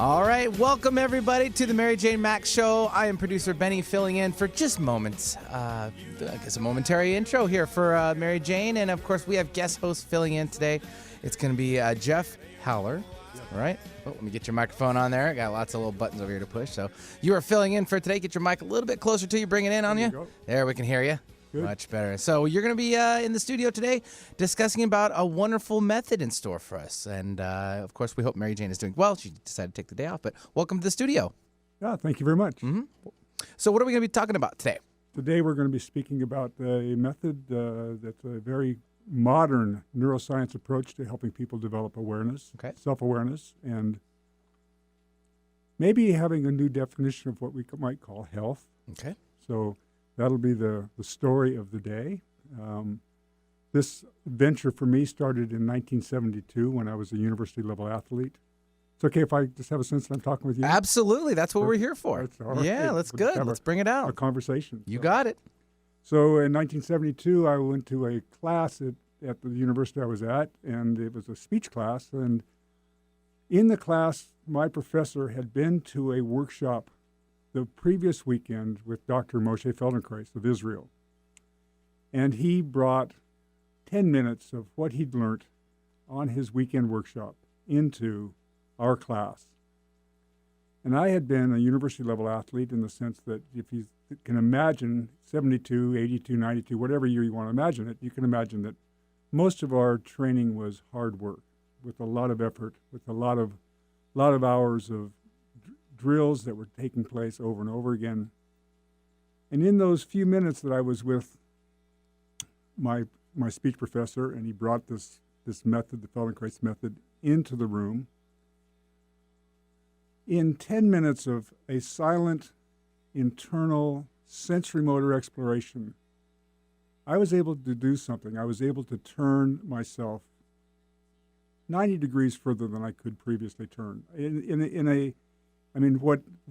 All right, welcome everybody to the Mary Jane Mack Show. I am producer Benny filling in for just moments. I guess a momentary intro here for Mary Jane. And of course, we have guest hosts filling in today. It's going to be Jeff Howler. All right. Oh, let me get your microphone on there. I got lots of little buttons over here to push. So you are filling in for today. Get your mic a little bit closer to you. Bring it in on you. There, we can hear you. Good. Much better. So you're going to be in the studio today discussing about a wonderful method in store for us. And, of course, we hope Mary Jane is doing well. She decided to take the day off, but welcome to the studio. Yeah, thank you very much. Mm-hmm. So what are we going to be talking about today? Today we're going to be speaking about a method that's a very modern neuroscience approach to helping people develop awareness, self-awareness, and maybe having a new definition of what we might call health. Okay. So that'll be the story of the day. This venture for me started in 1972 when I was a university-level athlete. It's okay if I just have a sense that I'm talking with you? Absolutely. That's what we're here for. Yeah, that's good. Let's bring it out. A conversation. You got it. So in 1972, I went to a class at the university I was at, and it was a speech class. And in the class, my professor had been to a workshop the previous weekend with Dr. Moshe Feldenkrais of Israel. And he brought 10 minutes of what he'd learned on his weekend workshop into our class. And I had been a university-level athlete in the sense that if you can imagine 72, 82, 92, whatever year you want to imagine it, you can imagine that most of our training was hard work with a lot of effort, with a lot of hours of drills that were taking place over and over again. And in those few minutes that I was with my speech professor, and he brought this method, the Feldenkrais method, into the room, in 10 minutes of a silent, internal, sensory motor exploration, I was able to do something. I was able to turn myself 90 degrees further than I could previously turn.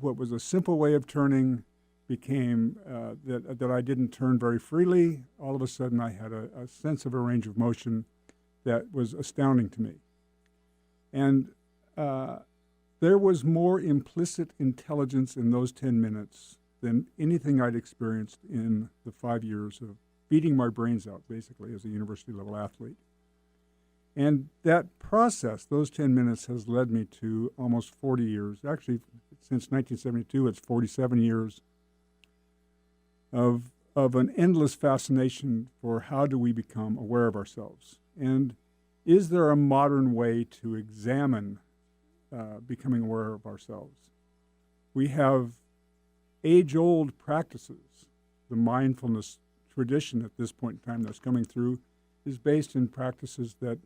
What was a simple way of turning became that I didn't turn very freely. All of a sudden, I had a sense of a range of motion that was astounding to me. And there was more implicit intelligence in those 10 minutes than anything I'd experienced in the 5 years of beating my brains out, basically, as a university-level athlete. And that process, those 10 minutes, has led me to almost 40 years. Actually, since 1972, it's 47 years of an endless fascination for how do we become aware of ourselves. And is there a modern way to examine becoming aware of ourselves? We have age-old practices. The mindfulness tradition at this point in time that's coming through is based in practices that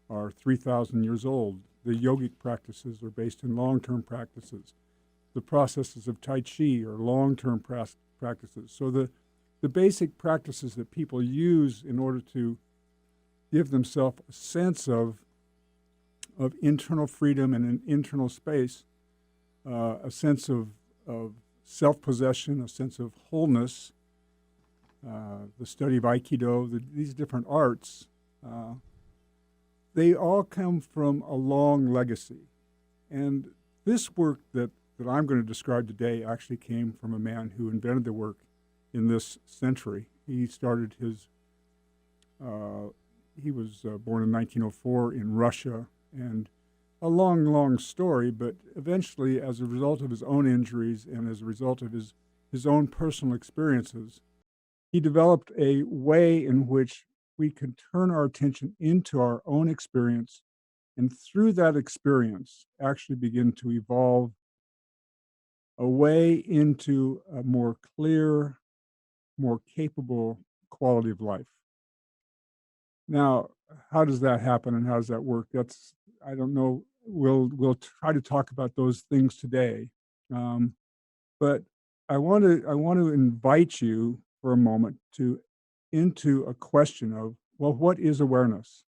are 3,000 years old. The yogic practices are based in long-term practices. The processes of Tai Chi are long-term practices. So the basic practices that people use in order to give themselves a sense of internal freedom and an internal space, a sense of self-possession, a sense of wholeness, the study of Aikido, these different arts, they all come from a long legacy. And this work that I'm going to describe today actually came from a man who invented the work in this century. He started he was born in 1904 in Russia, and a long, long story, but eventually, as a result of his own injuries and as a result of his own personal experiences, he developed a way in which we could turn our attention into our own experience, and through that experience, actually begin to evolve a way into a more clear, more capable quality of life. Now, how does that happen and how does that work? I don't know. We'll try to talk about those things today, but I want to invite you for a moment into a question of, well, what is awareness?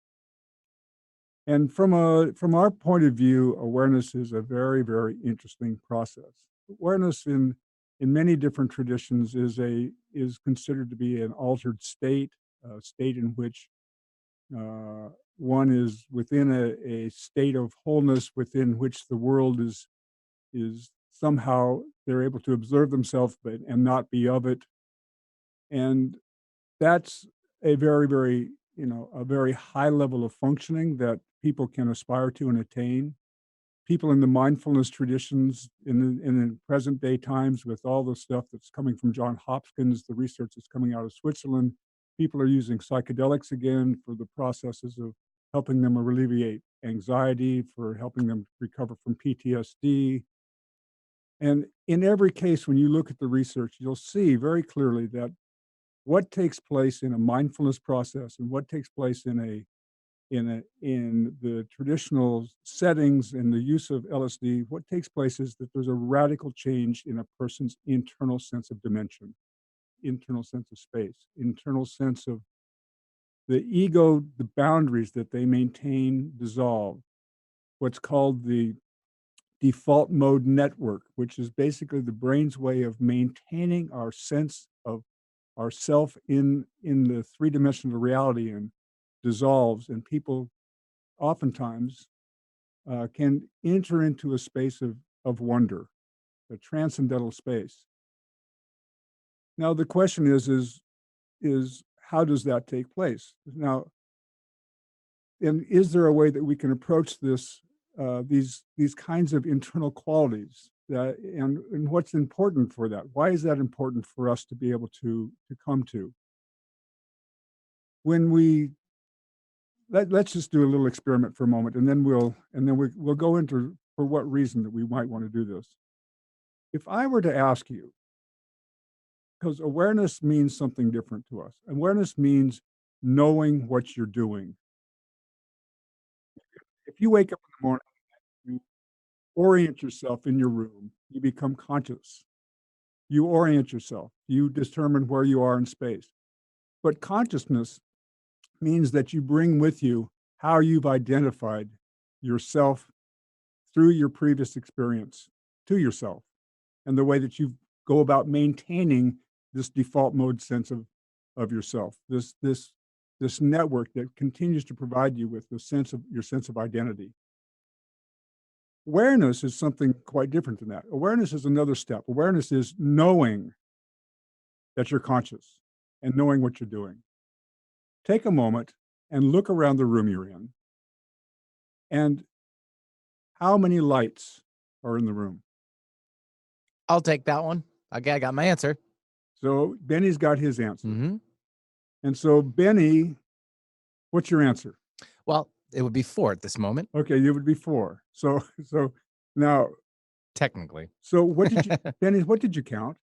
And from our point of view, awareness is a very, very interesting process. Awareness in many different traditions is considered to be an altered state, a state in which one is within a state of wholeness within which the world is somehow they're able to observe themselves but and not be of it. And that's a very, very, a very high level of functioning that people can aspire to and attain. People in the mindfulness traditions in the present day times with all the stuff that's coming from John Hopkins, the research that's coming out of Switzerland, people are using psychedelics again for the processes of helping them alleviate anxiety, for helping them recover from PTSD. And in every case, when you look at the research, you'll see very clearly that what takes place in a mindfulness process and what takes place in the traditional settings and the use of LSD, what takes place is that there's a radical change in a person's internal sense of dimension, internal sense of space, internal sense of the ego, the boundaries that they maintain dissolve. What's called the default mode network, which is basically the brain's way of maintaining our sense of ourself in the three-dimensional reality, and dissolves, and people oftentimes can enter into a space of wonder, a transcendental space. Now the question is how does that take place? Now, and is there a way that we can approach this these kinds of internal qualities that and what's important for that? Why is that important for us to be able to come to? When we let's just do a little experiment for a moment, and then we'll go into for what reason that we might want to do this. If I were to ask you, because awareness means something different to us. Awareness means knowing what you're doing. If you wake up in the morning, you orient yourself in your room, you become conscious. You orient yourself, you determine where you are in space. But consciousness means that you bring with you how you've identified yourself through your previous experience to yourself, and the way that you go about maintaining this default mode sense of yourself, this network that continues to provide you with the sense of your sense of identity. Awareness is something quite different than that. Awareness is another step. Awareness is knowing that you're conscious and knowing what you're doing. Take a moment and look around the room you're in, and how many lights are in the room? I'll take that one. Okay, I got my answer. So Benny's got his answer. Mm-hmm. And so Benny, what's your answer? Well, it would be 4 at this moment. Okay, it would be 4. So now Technically. So what did you Benny, what did you count?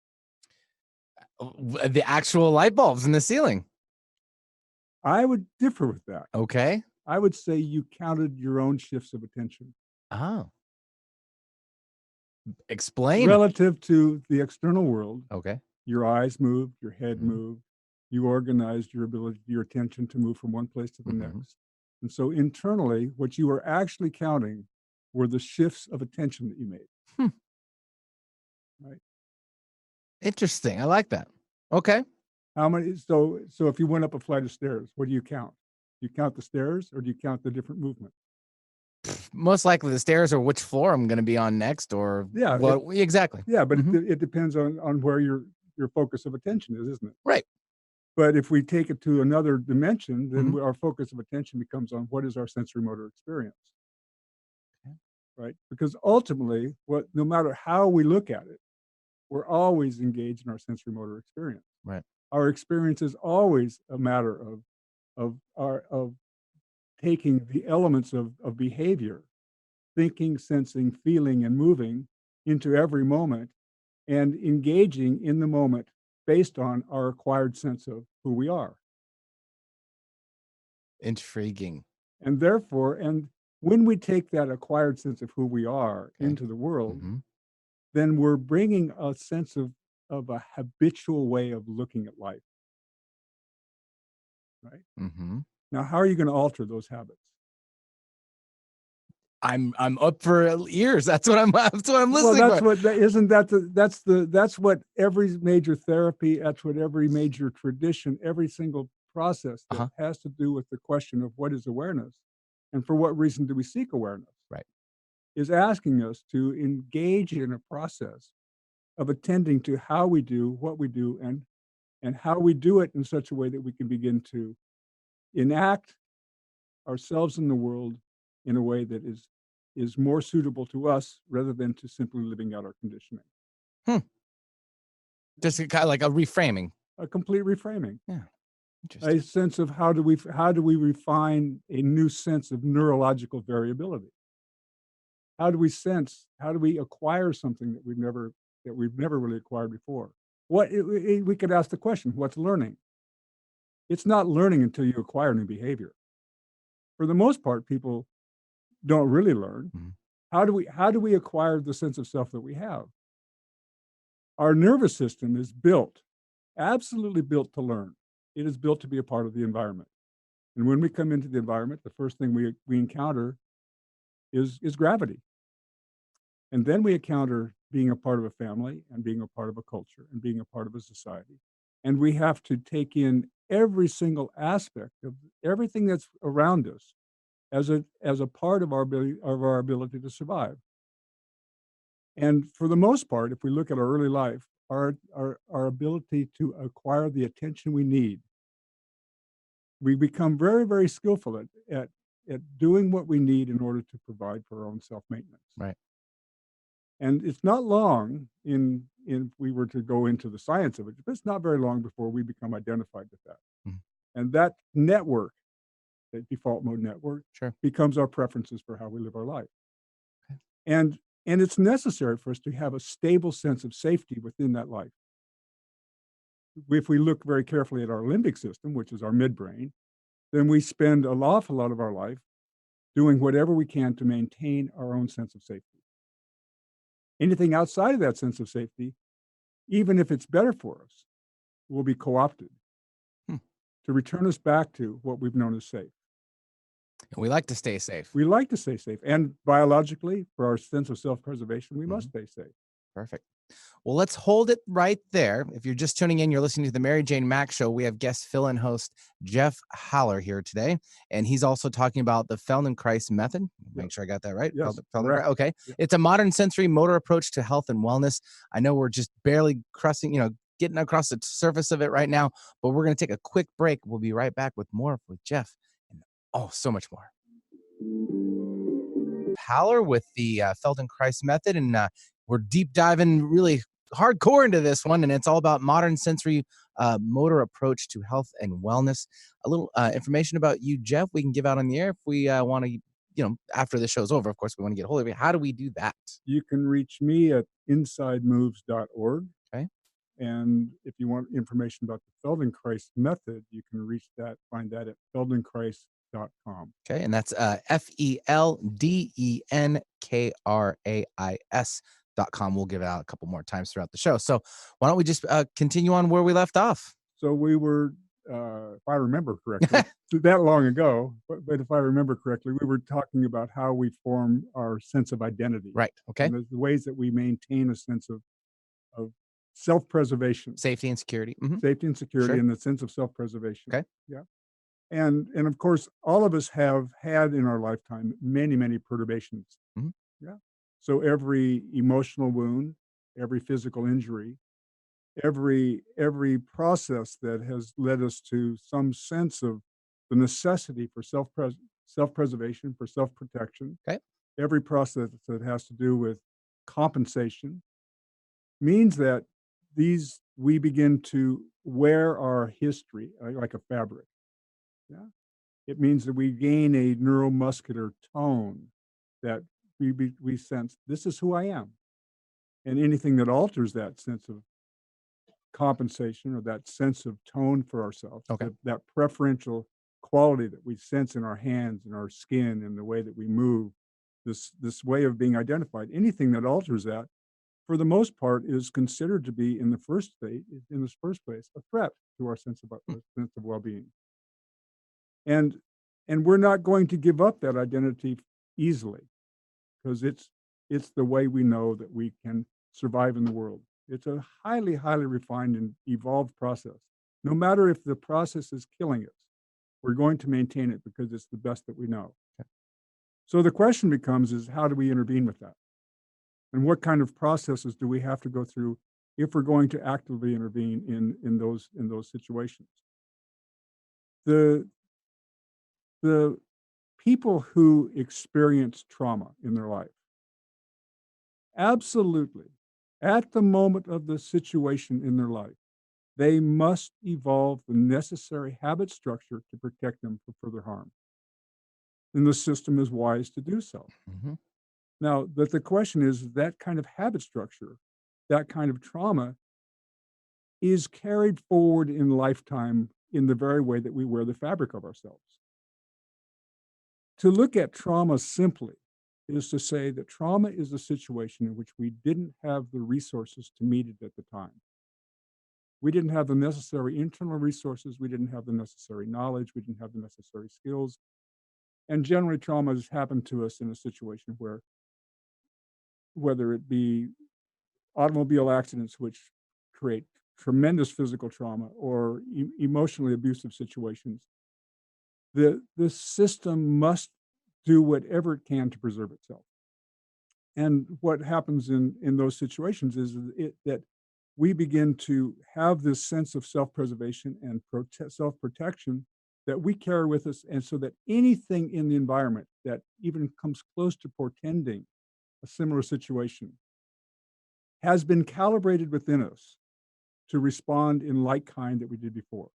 The actual light bulbs in the ceiling. I would differ with that. Okay. I would say you counted your own shifts of attention. Oh. Explain. Relative to the external world. Okay. Your eyes moved, your head moved. You organized your attention to move from one place to the next. And so internally, what you were actually counting were the shifts of attention that you made. Right. Interesting. I like that. Okay. How many? So if you went up a flight of stairs, what do you count? Do you count the stairs, or do you count the different movement? Most likely the stairs, or which floor I'm going to be on next, or what exactly. Yeah, but it depends on where your focus of attention is, isn't it? Right. But if we take it to another dimension, then our focus of attention becomes on what is our sensory motor experience. Okay. Right? Because ultimately, no matter how we look at it, we're always engaged in our sensory motor experience. Right. Our experience is always a matter of taking the elements of behavior, thinking, sensing, feeling, and moving into every moment, and engaging in the moment based on our acquired sense of who we are. Intriguing. And therefore, and when we take that acquired sense of who we are into the world, then we're bringing a sense of a habitual way of looking at life. Right? Now, how are you going to alter those habits? I'm up for ears. That's what I'm listening. Well, that's what every major therapy, that's what every major tradition, every single process that has to do with the question of what is awareness and for what reason do we seek awareness, Right. is asking us to engage in a process of attending to how we do what we do and how we do it in such a way that we can begin to enact ourselves in the world in a way that is more suitable to us rather than to simply living out our conditioning. Hmm. Just kind of like a reframing. A complete reframing, Yeah. a Interesting. sense of how do we refine a new sense of neurological variability? How do we acquire something that we've never really acquired before? We could ask the question, what's learning? It's not learning until you acquire new behavior. For the most part, people don't really learn. Mhm. How do we acquire the sense of self that we have? Our nervous system is built, absolutely built to learn. It is built to be a part of the environment. And when we come into the environment, the first thing we encounter is gravity. And then we encounter being a part of a family and being a part of a culture and being a part of a society. And we have to take in every single aspect of everything that's around us as a part of our ability to survive. And for the most part, if we look at our early life, our ability to acquire the attention we need, we become very, very skillful at doing what we need in order to provide for our own self-maintenance. Right. And it's not long if we were to go into the science of it, but it's not very long before we become identified with that. Mhm. And that network, that default mode network, Sure. becomes our preferences for how we live our life. Okay. And it's necessary for us to have a stable sense of safety within that life. If we look very carefully at our limbic system, which is our midbrain, then we spend an awful lot of our life doing whatever we can to maintain our own sense of safety. Anything outside of that sense of safety, even if it's better for us, will be co-opted Hmm. to return us back to what we've known as safe. And we like to stay safe. We like to stay safe, and biologically, for our sense of self-preservation, we must Mhm. stay safe. Perfect. Well, let's hold it right there. If you're just tuning in, you're listening to the Mary Jane Mack Show. We have guest fill-in host Jeff Haller here today, and he's also talking about the Feldenkrais method. Yep. Make sure I got that right. Yes, Feldenkrais. correct. Okay, Yep. it's a modern sensory motor approach to health and wellness. I know we're just barely getting across the surface of it right now, but we're going to take a quick break. We'll be right back with more with Jeff and so much more. Haller with the Feldenkrais method, and we're deep diving really hardcore into this one, and it's all about modern sensory motor approach to health and wellness. A little information about you, Jeff, we can give out on the air if we want to, after the show's over. Of course, we want to get a hold of you. How do we do that? You can reach me at insidemoves.org. Okay. And if you want information about the Feldenkrais method, you can find that at feldenkrais.com. Okay, and that's FELDENKRAIS.com. We'll give it out a couple more times throughout the show. So why don't we just continue on where we left off? So we were, if I remember correctly, that long ago, but if I remember correctly, we were talking about how we form our sense of identity. Right. Okay. And the ways that we maintain a sense of self-preservation, Safety and security. Mhm. safety and security, Sure. and the sense of self-preservation. Okay. Yeah. And of course, all of us have had in our lifetime many, many perturbations. Mhm. Yeah. So every emotional wound, every physical injury, every process that has led us to some sense of the necessity for self-preservation, for self-protection, Okay. every process that has to do with compensation means that we begin to wear our history like a fabric. Yeah. It means that we gain a neuromuscular tone that we sense this is who I am. And anything that alters that sense of compensation or that sense of tone for ourselves, Okay. that preferential quality that we sense in our hands and our skin and the way that we move, this way of being identified, anything that alters that, for the most part, is considered to be in this first place, a threat to our sense of well-being. And we're not going to give up that identity easily because it's the way we know that we can survive in the world. It's a highly, highly refined and evolved process. No matter if the process is killing us, we're going to maintain it because it's the best that we know. So the question becomes is how do we intervene with that? And what kind of processes do we have to go through if we're going to actively intervene in those situations? The the people who experience trauma in their life, absolutely, at the moment of the situation in their life, they must evolve the necessary habit structure to protect them from further harm. And the system is wise to do so. Hmm. Now, but the question is that kind of habit structure, that kind of trauma is carried forward in lifetime in the very way that we wear the fabric of ourselves. To look at trauma simply is to say that trauma is a situation in which we didn't have the resources to meet it at the time. We didn't have the necessary internal resources. We didn't have the necessary knowledge. We didn't have the necessary skills. And generally, trauma has happened to us in a situation where, whether it be automobile accidents, which create tremendous physical trauma, or emotionally abusive situations, the system must do whatever it can to preserve itself. And what happens in those situations is that we begin to have this sense of self-preservation and self-protection that we carry with us, and so that anything in the environment that even comes close to portending a similar situation has been calibrated within us to respond in like kind that we did before.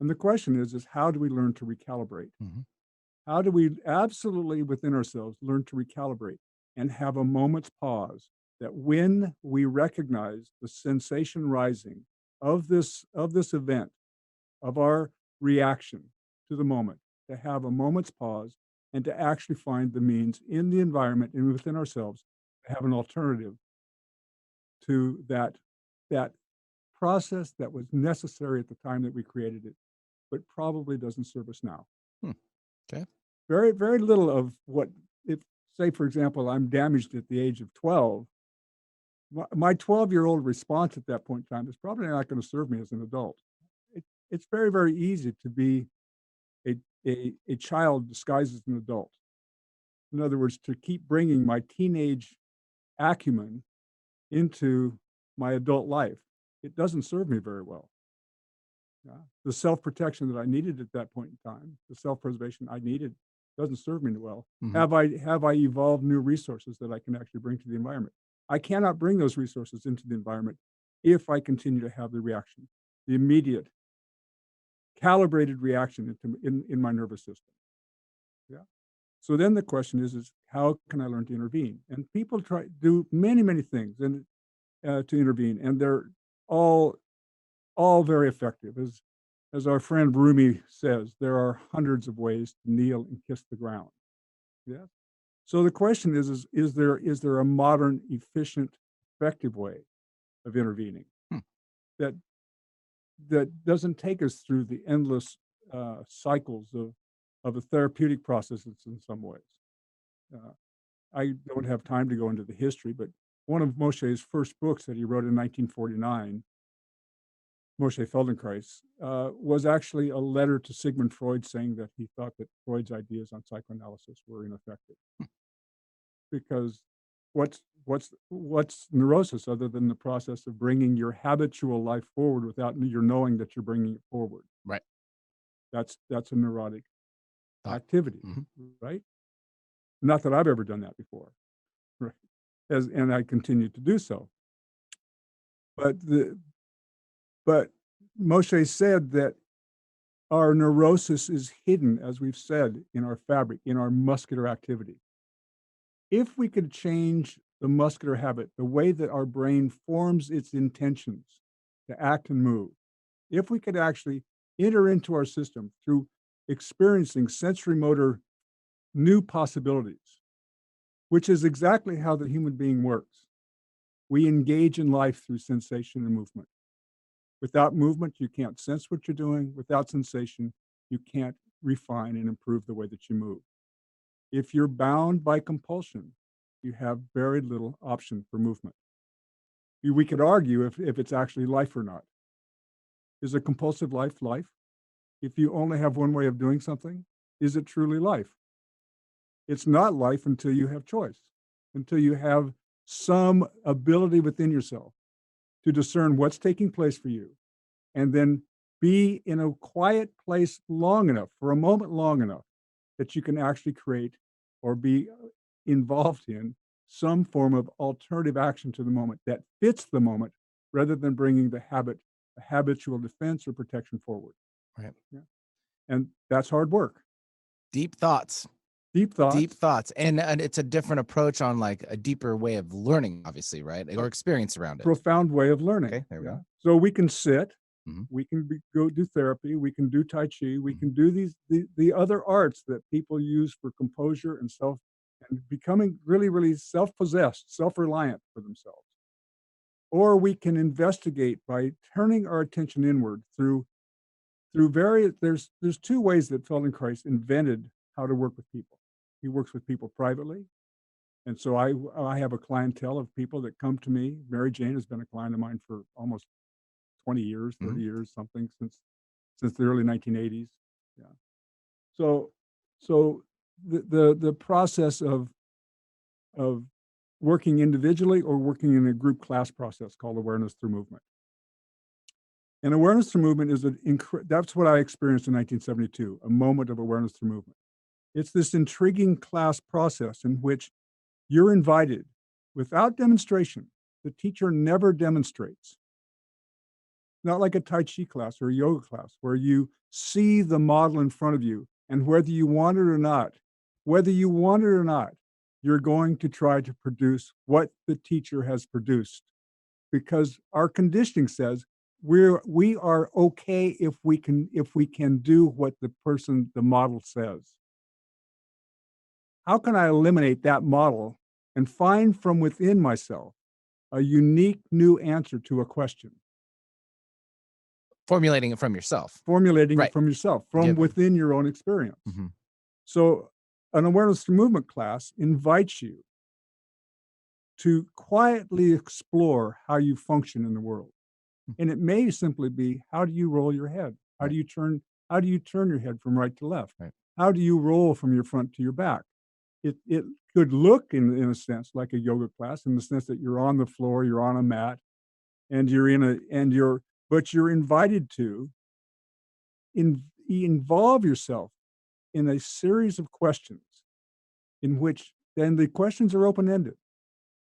And the question is how do we learn to recalibrate? Hmm. How do we absolutely within ourselves learn to recalibrate and have a moment's pause that when we recognize the sensation rising of this event, of our reaction to the moment, to have a moment's pause and to actually find the means in the environment and within ourselves to have an alternative to that process that was necessary at the time that we created it, but probably doesn't serve us now. Hmm. Okay. Very, very little of what, if, say, for example, I'm damaged at the age of 12, my 12-year-old response at that point in time is probably not going to serve me as an adult. It's very, very easy to be a, a child disguised as an adult. In other words, to keep bringing my teenage acumen into my adult life, it doesn't serve me very well. Yeah. The self-protection that I needed at that point in time, the self-preservation I needed, doesn't serve me well. Hmm. Have I evolved new resources that I can actually bring to the environment? I cannot bring those resources into the environment if I continue to have the reaction, the immediate calibrated reaction in my nervous system. Yeah. So then the question is how can I learn to intervene? And people do many, many things and to intervene, and they're all all very effective. As our friend Rumi says, there are hundreds of ways to kneel and kiss the ground. Yeah. So the question is there a modern, efficient, effective way of intervening Hmm. that that doesn't take us through the endless cycles of a therapeutic processes in some ways? Uh, I don't have time to go into the history, but one of Moshe's first books that he wrote in 1949, Moshe Feldenkrais, was actually a letter to Sigmund Freud saying that he thought that Freud's ideas on psychoanalysis were ineffective. Because what's neurosis other than the process of bringing your habitual life forward without your knowing that you're bringing it forward? Right. That's a neurotic Thought. activity, Hmm. right? Not that I've ever done that before, right? And I continue to do so. But but Moshe said that our neurosis is hidden, as we've said, in our fabric, in our muscular activity. If we could change the muscular habit, the way that our brain forms its intentions to act and move, if we could actually enter into our system through experiencing sensory motor new possibilities, which is exactly how the human being works. We engage in life through sensation and movement. Without movement, you can't sense what you're doing. Without sensation, you can't refine and improve the way that you move. If you're bound by compulsion, you have very little option for movement. We could argue if it's actually life or not. Is a compulsive life life? If you only have one way of doing something, is it truly life? It's not life until you have choice, until you have some ability within yourself to discern what's taking place for you, and then be in a quiet place long enough, for a moment long enough, that you can actually create or be involved in some form of alternative action to the moment that fits the moment rather than bringing the habitual defense or protection forward. Right. Yeah. And that's hard work. Deep thoughts. Deep thoughts. Deep thoughts. And it's a different approach on like a deeper way of learning, obviously, right? Or experience around it. Profound way of learning. Okay, there we go. So we can sit, Mhm. we can go do therapy, we can do Tai Chi, we Mhm. can do the other arts that people use for composure and becoming really, really self-possessed, self-reliant for themselves. Or we can investigate by turning our attention inward through various there's two ways that Feldenkrais invented how to work with people. He works with people privately. And so I have a clientele of people that come to me. Mary Jane has been a client of mine for almost 20 years, 30 Mhm. years, something since the early 1980s. Yeah. So so the process of working individually or working in a group class process called awareness through movement. And awareness through movement is that's what I experienced in 1972, a moment of awareness through movement. It's this intriguing class process in which you're invited without demonstration. The teacher never demonstrates. Not like a Tai Chi class or a yoga class where you see the model in front of you, and whether you want it or not, you're going to try to produce what the teacher has produced, because our conditioning says we are okay if we can do what the model says. How can I eliminate that model and find from within myself a unique new answer to a question? Formulating it from yourself. Formulating Right. it from yourself, from Given. within your own experience. Mhm. So, an awareness through movement class invites you to quietly explore how you function in the world. Mm. And it may simply be, how do you roll your head? Right. How do you turn your head from right to left? Right. How do you roll from your front to your back? It could look in a sense like a yoga class, in the sense that you're on the floor, you're on a mat, and you're invited to involve yourself in a series of questions, in which then the questions are open-ended,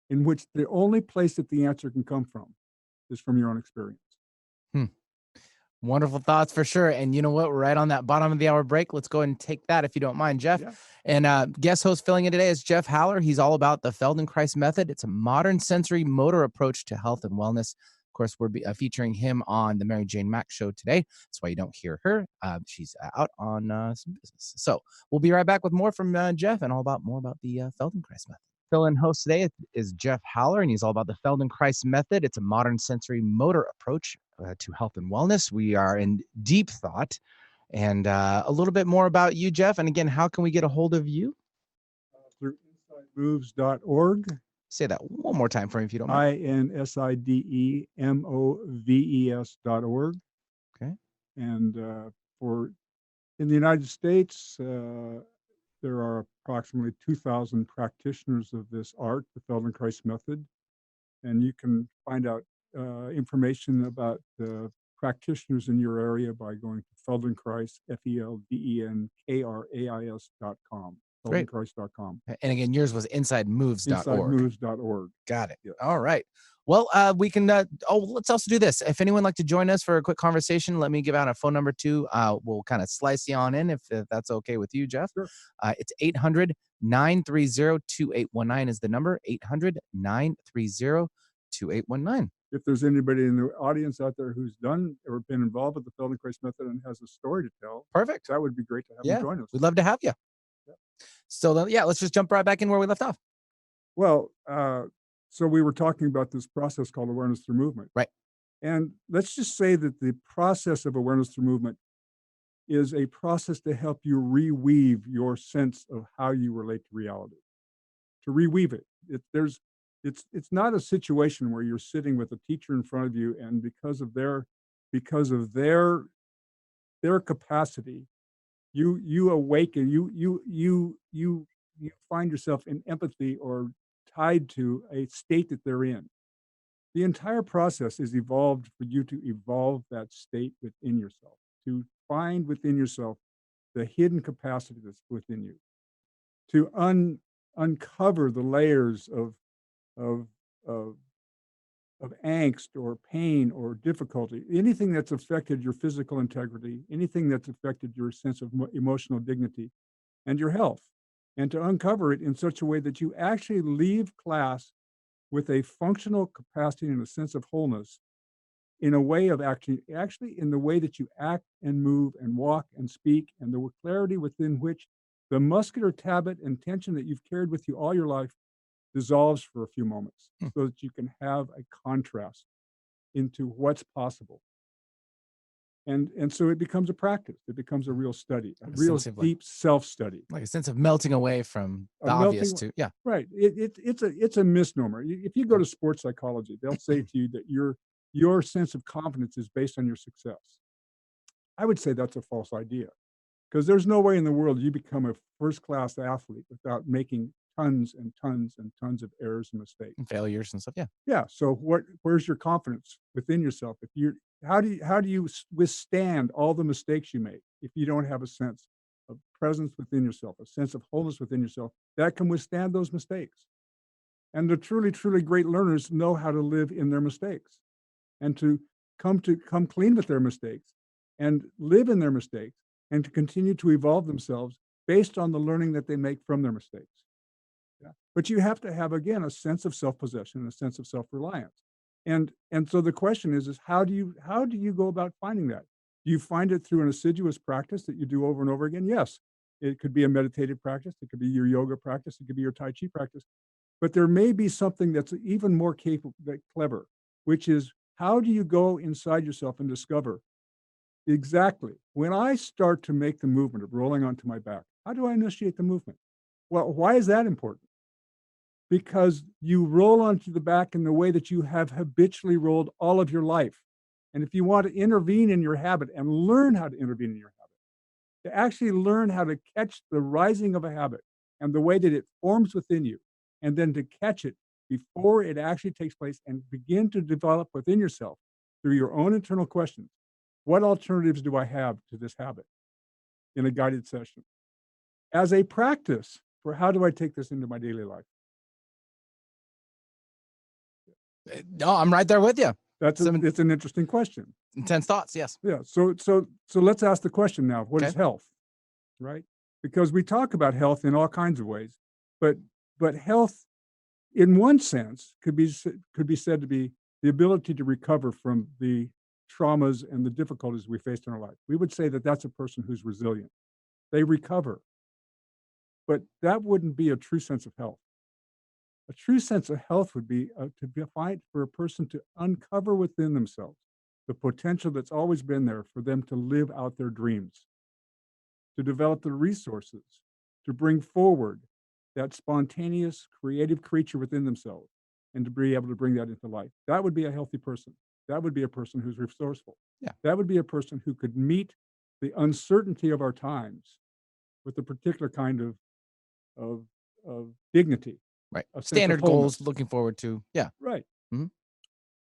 in which the only place that the answer can come from is from your own experience. Hmm. Wonderful thoughts for sure. And you know what? We're right on that bottom of the hour break. Let's go ahead and take that if you don't mind, Jeff. Yeah. And guest host filling in today is Jeff Haller. He's all about the Feldenkrais method. It's a modern sensory motor approach to health and wellness. Of course, we're featuring him on the Mary Jane Mack show today. That's why you don't hear her. She's out on some business. So we'll be right back with more from Jeff and more about the Feldenkrais method. Fill-in host today is Jeff Haller, and he's all about the Feldenkrais method. It's a modern sensory motor approach to health and wellness. We are in deep thought, and a little bit more about you, Jeff. And again, how can we get a hold of you? Through insidemoves.org. Say that one more time for me, if you don't mind. INSIDEMOVES.org. Okay. And in the United States, there are approximately 2,000 practitioners of this art, the Feldenkrais method. And you can find out information about the practitioners in your area by going to Feldenkrais, FELDENKRAIS.com, Great. Feldenkrais.com. And again, yours was insidemoves.org. InsideMoves.org. Got it. Yes. All right. Well, we can. Let's also do this. If anyone would like to join us for a quick conversation, let me give out a phone number too. We'll kind of slice you on in if that's okay with you, Jeff. Sure. It's 800-930-2819 is the number. 800-930-2819. If there's anybody in the audience out there who's done or been involved with the Feldenkrais method and has a story to tell, Perfect. that would be great to have them join us. We'd love to have you. Yep. So let's just jump right back in where we left off. Well, so we were talking about this process called awareness through movement. Right. And let's just say that the process of awareness through movement is a process to help you reweave your sense of how you relate to reality. To reweave it. It's not a situation where you're sitting with a teacher in front of you, and because of their capacity, you awaken, you you find yourself in empathy or tied to a state that they're in. The entire process is evolved for you to evolve that state within yourself, to find within yourself the hidden capacity that's within you, to uncover the layers of, of of angst or pain or difficulty, anything that's affected your physical integrity, anything that's affected your sense of emotional dignity and your health, and to uncover it in such a way that you actually leave class with a functional capacity and a sense of wholeness in a way of actually in the way that you act and move and walk and speak and the clarity within which the muscular habit and tension that you've carried with you all your life dissolves for a few moments Hmm. so that you can have a contrast into what's possible. And so it becomes a practice. It becomes a real study, a A real sense of deep self-study. like a sense of melting away from A the obvious melting to yeah. right. It's a misnomer. If you go to sports psychology, they'll say to you that your sense of confidence is based on your success. I would say that's a false idea because there's no way in the world you become a first-class athlete without making tons and tons and tons of errors and mistakes. And failures and stuff. Yeah. Yeah. So where's your confidence within yourself? If you're how do you withstand all the mistakes you make if you don't have a sense of presence within yourself, a sense of wholeness within yourself that can withstand those mistakes? And the truly, truly great learners know how to live in their mistakes and to come clean with their mistakes and live in their mistakes and to continue to evolve themselves based on the learning that they make from their mistakes. Yeah. But you have to have, again, a sense of self-possession and a sense of self-reliance. And so the question is how do you go about finding that? Do you find it through an assiduous practice that you do over and over again? Yes. It could be a meditative practice, it could be your yoga practice, it could be your Tai Chi practice. But there may be something that's even more capable clever, which is how do you go inside yourself and discover exactly when I start to make the movement of rolling onto my back, how do I initiate the movement? Well, why is that important? Because you roll onto the back in the way that you have habitually rolled all of your life. And if you want to intervene in your habit and learn how to intervene in your habit, to actually learn how to catch the rising of a habit and the way that it forms within you, and then to catch it before it actually takes place and begin to develop within yourself through your own internal questions, what alternatives do I have to this habit in a guided session? As a practice for how do I take this into my daily life? No, I'm right there with you. Some It's an interesting question. intense thoughts. Yes. Yeah. So let's ask the question now. What is Okay. health? Right? Because we talk about health in all kinds of ways, but health, in one sense, could be said to be the ability to recover from the traumas and the difficulties we faced in our life. We would say that that's a person who's resilient. They recover, but that wouldn't be a true sense of health. A true sense of health would be to find for a person to uncover within themselves the potential that's always been there for them to live out their dreams, to develop the resources, to bring forward that spontaneous, creative creature within themselves, and to be able to bring that into life. That would be a healthy person. That would be a person who's resourceful. Yeah. That would be a person who could meet the uncertainty of our times with a particular kind of, of dignity, Right. a sense of Standard wholeness. goals looking forward to. Yeah. Right. Mhm.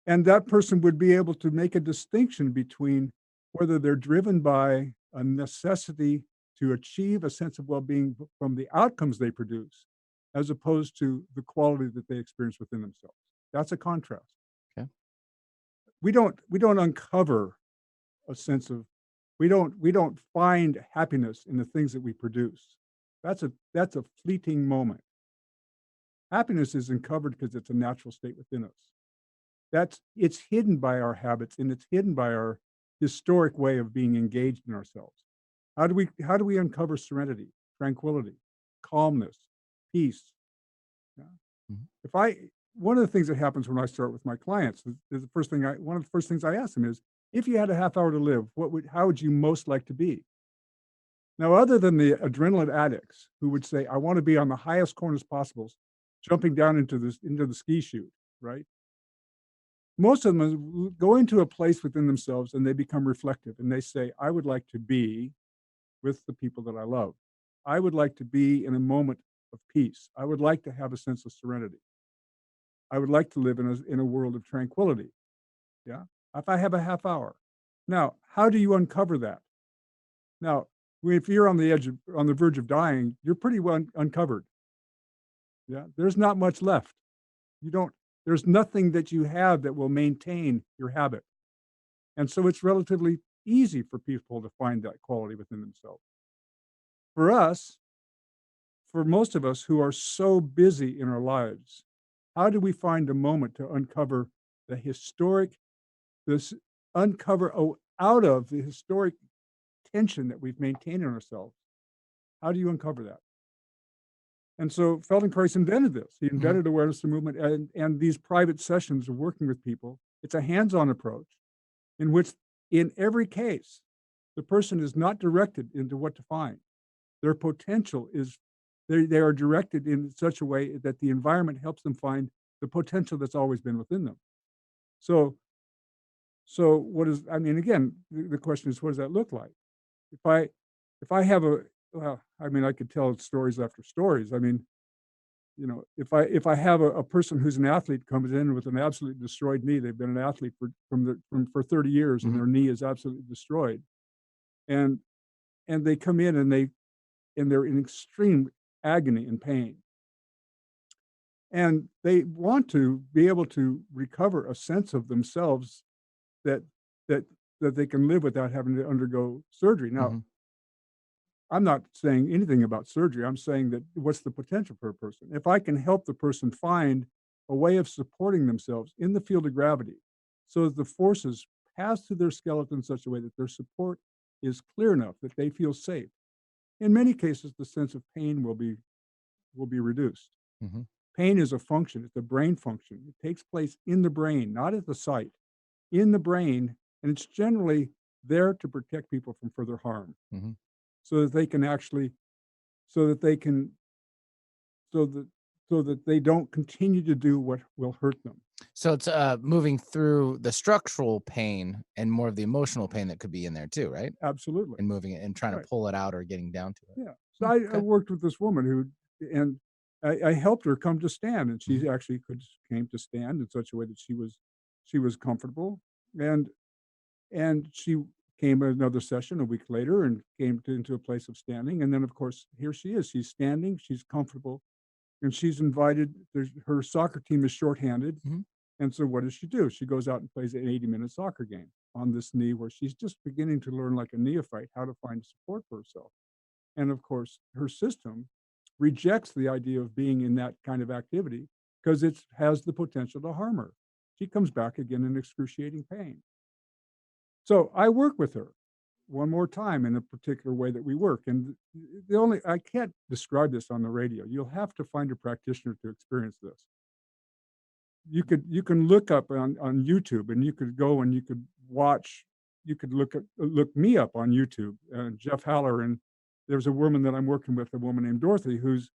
And that person would be able to make a distinction between whether they're driven by a necessity to achieve a sense of well-being from the outcomes they produce, as opposed to the quality that they experience within themselves. That's a contrast. Okay. We don't uncover a sense of we don't find happiness in the things that we produce. That's a fleeting moment. Happiness is uncovered because it's a natural state within us. It's hidden by our habits and it's hidden by our historic way of being engaged in ourselves. How do we uncover serenity, tranquility, calmness, peace? Yeah. Mhm. If I One of the things that happens when I start with my clients is one of the first things I ask them is, if you had a half hour to live, how would you most like to be? Now, other than the adrenaline addicts who would say, I want to be on the highest corners possible, jumping down into the ski chute, right? Most of them go into a place within themselves and they become reflective and they say, I would like to be with the people that I love. I would like to be in a moment of peace. I would like to have a sense of serenity. I would like to live in a world of tranquility. Yeah. If I have a half hour. Now, how do you uncover that? Now, if you're on the verge of dying, you're pretty well uncovered. Yeah. There's not much left. You don't, there's nothing that you have that will maintain your habit. And so it's relatively easy for people to find that quality within themselves. For us, for most of us who are so busy in our lives, how do we find a moment to uncover the historic, this uncover out of the historic tension that we've maintained in ourselves? How do you uncover that? And so Feldenkrais invented this. He invented awareness of movement and these private sessions of working with people. It's a hands-on approach in which, in every case, the person is not directed into what to find. Their potential is, they are directed in such a way that the environment helps them find the potential that's always been within them. So what is, I mean, again, the question is, what does that look like? If I have well, I mean, I could tell stories after stories. I mean, you know, if I have a person who's an athlete comes in with an absolutely destroyed knee, they've been an athlete for 30 years and their knee is absolutely destroyed. And they come in and they're in extreme agony and pain. And they want to be able to recover a sense of themselves that that they can live without having to undergo surgery. Now, I'm not saying anything about surgery. I'm saying that what's the potential for a person? If I can help the person find a way of supporting themselves in the field of gravity so that the forces pass through their skeleton in such a way that their support is clear enough that they feel safe. In many cases, the sense of pain will be reduced. Pain is a function. It's a brain function. It takes place in the brain, not at the site, in the brain, and it's generally there to protect people from further harm. So that they can actually, so that they don't continue to do what will hurt them. So it's moving through the structural pain and more of the emotional pain that could be in there too, right? Absolutely. And moving it and trying to pull it out or getting down to it. Yeah. So I worked with this woman and I helped her come to stand, and she actually came to stand in such a way that she was comfortable, and she came another session a week later and came into a place of standing. And then, of course, here she is. She's standing, she's comfortable, and she's invited. Her soccer team is shorthanded. And so what does she do? She goes out and plays an 80-minute soccer game on this knee where she's just beginning to learn like a neophyte how to find support for herself. And of course, her system rejects the idea of being in that kind of activity because it has the potential to harm her. She comes back again in excruciating pain. So I work with her one more time in a particular way that we work. And I can't describe this on the radio. You'll have to find a practitioner to experience this. You can look up on YouTube, and you could go and you could watch, you could look me up on YouTube, Jeff Haller, and there's a woman that I'm working with, a woman named Dorothy, who's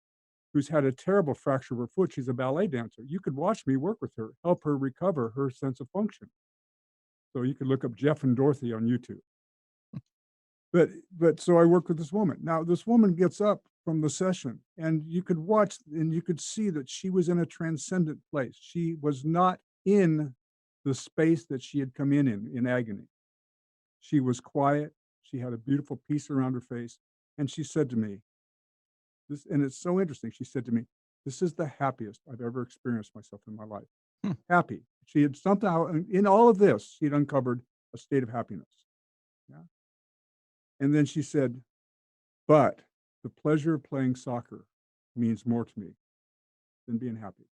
had a terrible fracture of her foot. She's a ballet dancer. You could watch me work with her, help her recover her sense of function. So you could look up Jeff and Dorothy on YouTube. But so I work with this woman. Now this woman gets up from the session, and you could watch and you could see that she was in a transcendent place. She was not in the space that she had come in agony. She was quiet. She had a beautiful peace around her face. And she said to me, this, and it's so interesting. She said to me, "This is the happiest I've ever experienced myself in my life." Happy. She had somehow, in all of this, she'd uncovered a state of happiness. Yeah. And then she said, "But the pleasure of playing soccer means more to me than being happy."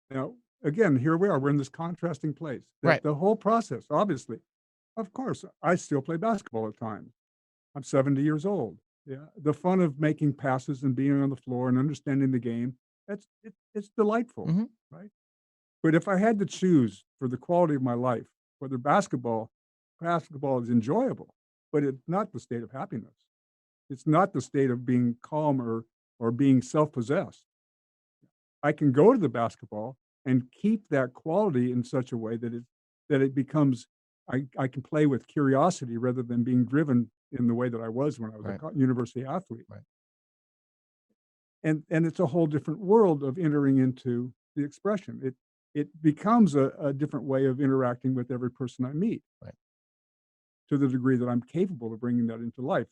Now, again, here we are. We're in this contrasting place. Right. The whole process, obviously, of course, I still play basketball at times. I'm 70 years old. Yeah. The fun of making passes and being on the floor and understanding the game, it's delightful, right? But if I had to choose for the quality of my life, whether basketball is enjoyable, but it's not the state of happiness. It's not the state of being calm or being self-possessed. I can go to the basketball and keep that quality in such a way that it becomes, I can play with curiosity rather than being driven in the way that I was when I was a university athlete. Right. and it's a whole different world of entering into the expression. It becomes a different way of interacting with every person I meet Right. to the degree that I'm capable of bringing that into life.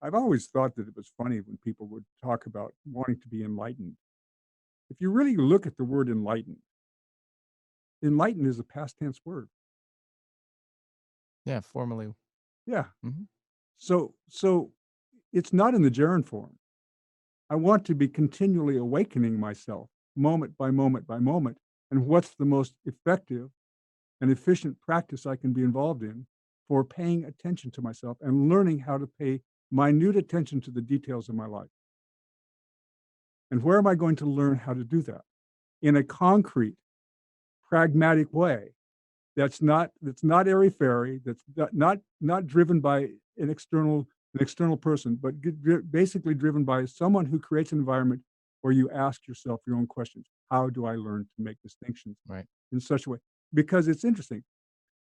I've always thought that it was funny when people would talk about wanting to be enlightened. If you really look at the word enlightened, enlightened is a past tense word. Yeah, formally. Yeah. Hmm. So it's not in the gerund form. I want to be continually awakening myself moment by moment by moment. And what's the most effective and efficient practice I can be involved in for paying attention to myself and learning how to pay minute attention to the details of my life? And where am I going to learn how to do that? In a concrete, pragmatic way that's not airy-fairy, that's not driven by an external person, but basically driven by someone who creates an environment where you ask yourself your own questions. How do I learn to make distinctions Right. in such a way? Because it's interesting.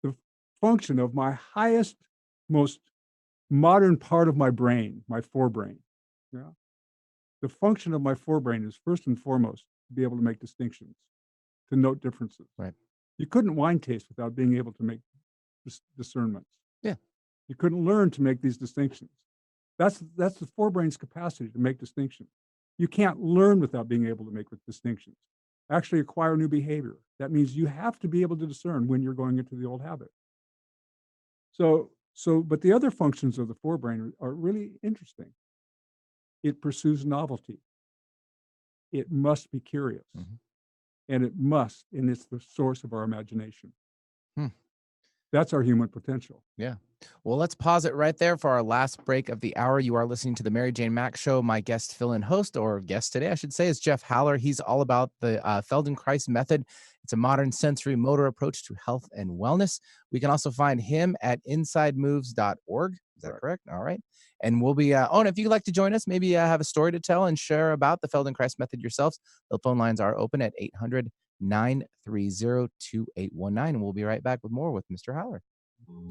The function of my highest, most modern part of my brain, my forebrain, yeah, the function of my forebrain is first and foremost to be able to make distinctions, to note differences. Right. You couldn't wine taste without being able to make discernments. Yeah. You couldn't learn to make these distinctions. That's the forebrain's capacity to make distinctions. You can't learn without being able to make distinctions. Actually acquire new behavior. That means you have to be able to discern when you're going into the old habit. But the other functions of the forebrain are really interesting. It pursues novelty. It must be curious. Hmm. And it's the source of our imagination. Hmm. That's our human potential. Yeah. Well, let's pause it right there for our last break of the hour. You are listening to the Mary Jane Mack Show. My guest fill-in host, or guest today, I should say, is Jeff Haller. He's all about the Feldenkrais method. It's a modern sensory motor approach to health and wellness. We can also find him at insidemoves.org. Is that correct? All right. And we'll be, and if you'd like to join us, maybe have a story to tell and share about the Feldenkrais method yourselves, the phone lines are open at 800-930-2819. And we'll be right back with more with Mr. Haller.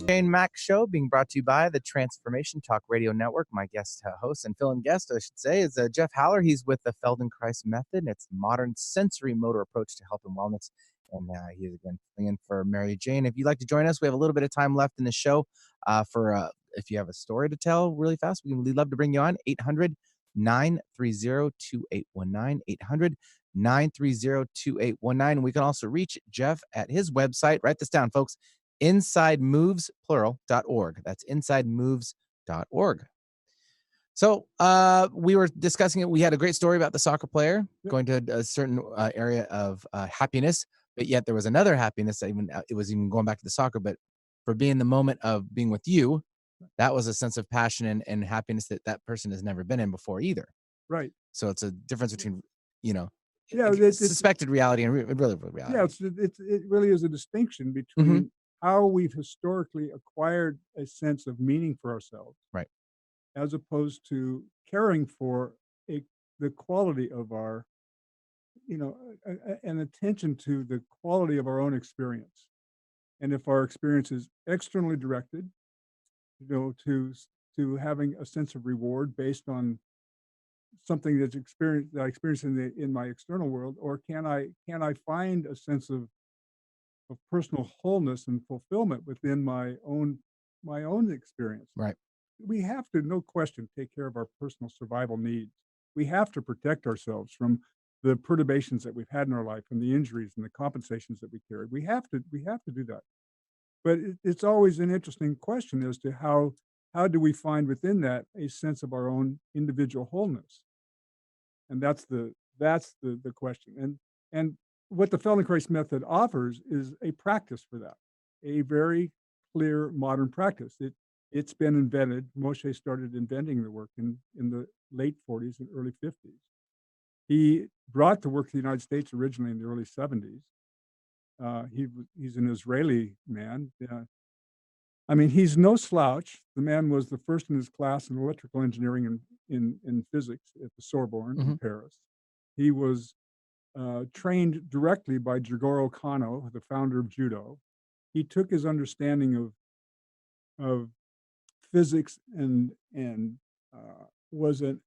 Jane Mack Show being brought to you by the Transformation Talk Radio Network. My guest host and fill-in guest, I should say, is Jeff Haller. He's with the Feldenkrais method. And it's a modern sensory motor approach to health and wellness. And he is again filling in for Mary Jane. If you'd like to join us, we have a little bit of time left in the show if you have a story to tell really fast, we'd love to bring you on. 800-930-2819. 800-930-2819. We can also reach Jeff at his website. Write this down, folks. InsideMoves.org. That's InsideMoves.org. So we were discussing it. We had a great story about the soccer player going to a certain area of happiness, but yet there was another happiness that it was even going back to the soccer, but for being the moment of being with you, that was a sense of passion and happiness that person has never been in before either. Right. So it's a difference between, suspected reality and real reality. Yeah, it really is a distinction between how we've historically acquired a sense of meaning for ourselves, right, as opposed to caring for the quality of our, an attention to the quality of our own experience. And if our experience is externally directed, to having a sense of reward based on something that I experience in my external world, or can I find a sense of personal wholeness and fulfillment within my own experience? right. We have to, no question, take care of our personal survival needs. We have to protect ourselves from the perturbations that we've had in our life and the injuries and the compensations that we carry. We have to do that. But it's always an interesting question as to how do we find within that a sense of our own individual wholeness? And that's the question. And what the Feldenkrais method offers is a practice for that, a very clear modern practice. It's been invented. Moshe started inventing the work in the late 40s and early 50s. He brought the work to the United States originally in the early 70s. He's an Israeli man. I mean, he's no slouch. The man was the first in his class in electrical engineering in physics at the Sorbonne in Paris. He was trained directly by Jigoro Kano, the founder of judo. He took his understanding of physics and was an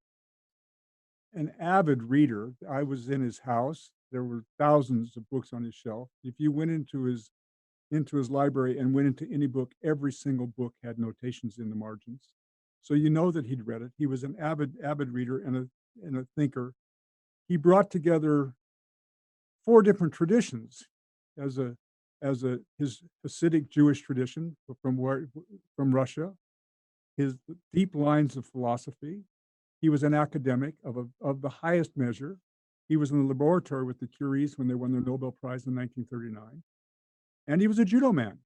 an avid reader. I was in his house. There were thousands of books on his shelf. If you went into his library and went into any book, every single book had notations in the margins. So you know that he'd read it. He was an avid reader and a thinker. He brought together four different traditions as a his Hasidic Jewish tradition from Russia, his deep lines of philosophy. He was an academic of the highest measure. He was in the laboratory with the Curies when they won their Nobel Prize in 1939, and he was a judo man.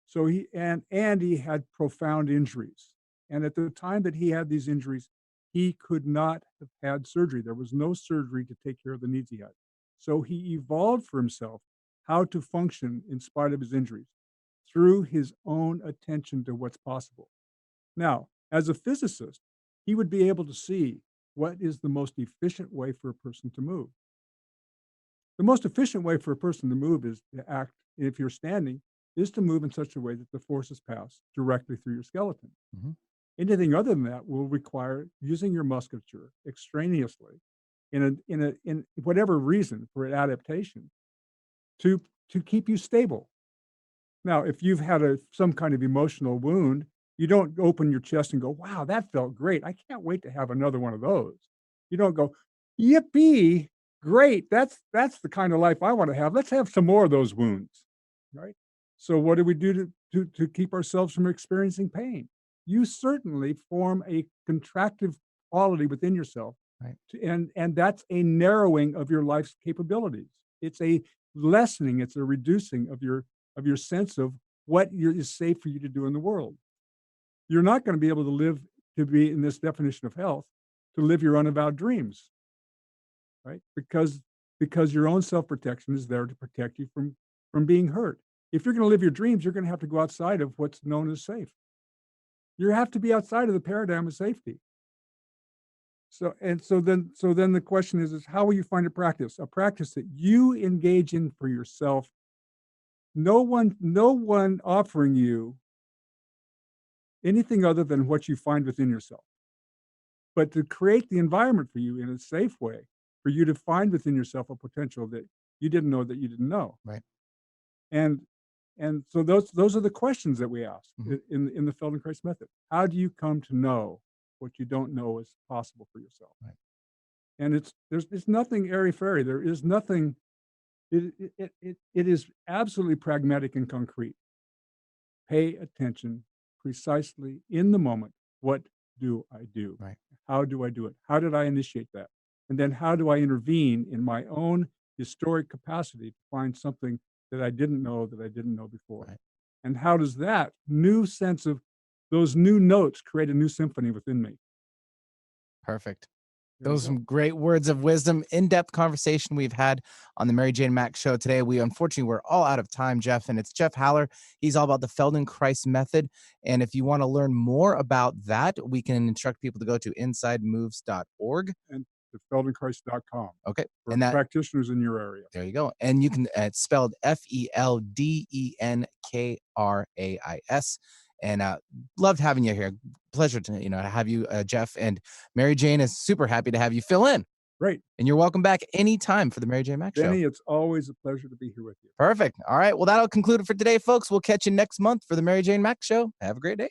So he had profound injuries. And at the time that he had these injuries, he could not have had surgery. There was no surgery to take care of the needs he had. So he evolved for himself how to function in spite of his injuries through his own attention to what's possible. Now, as a physicist, he would be able to see what is the most efficient way for a person to move. The most efficient way for a person to move is to act, if you're standing, is to move in such a way that the forces pass directly through your skeleton. Mm-hmm. Anything other than that will require using your musculature extraneously in whatever reason for adaptation to keep you stable. Now, if you've had some kind of emotional wound, you don't open your chest and go, "Wow, that felt great. I can't wait to have another one of those." You don't go, "Yippee, great. That's the kind of life I want to have. Let's have some more of those wounds." Right? So what do we do to keep ourselves from experiencing pain? You certainly form a contractive quality within yourself. Right. And that's a narrowing of your life's capabilities. It's a lessening, it's a reducing of your sense of what is safe for you to do in the world. You're not going to be able to be in this definition of health, to live your unavowed dreams, right? Because your own self-protection is there to protect you from being hurt. If you're going to live your dreams, you're going to have to go outside of what's known as safe. You have to be outside of the paradigm of safety. So then the question is how will you find a practice that you engage in for yourself? No one offering you anything other than what you find within yourself. But to create the environment for you in a safe way, for you to find within yourself a potential that you didn't know that you didn't know. Right. And so those are the questions that we ask in the Feldenkrais method. How do you come to know what you don't know is possible for yourself? Right. And there's nothing airy-fairy. There is nothing. It is absolutely pragmatic and concrete. Pay attention precisely in the moment. What do I do? Right. How do I do it? How did I initiate that? And then how do I intervene in my own historic capacity to find something that I didn't know before? Right. And how does that new sense of those new notes create a new symphony within me? Perfect. There you Those are go. some great words of wisdom, in-depth conversation we've had on the Mary Jane Mack Show today. Unfortunately, we're all out of time, Jeff, and it's Jeff Haller. He's all about the Feldenkrais method. And if you want to learn more about that, we can instruct people to go to insidemoves.org. And to feldenkrais.com Okay. for And that, practitioners in your area. there you go. And you can, it's spelled Feldenkrais. And loved having you here. Pleasure to have you, Jeff. And Mary Jane is super happy to have you fill in. Great. And you're welcome back anytime for the Mary Jane Mack Show. Benny, it's always a pleasure to be here with you. Perfect. All right. Well, that'll conclude it for today, folks. We'll catch you next month for the Mary Jane Mack Show. Have a great day.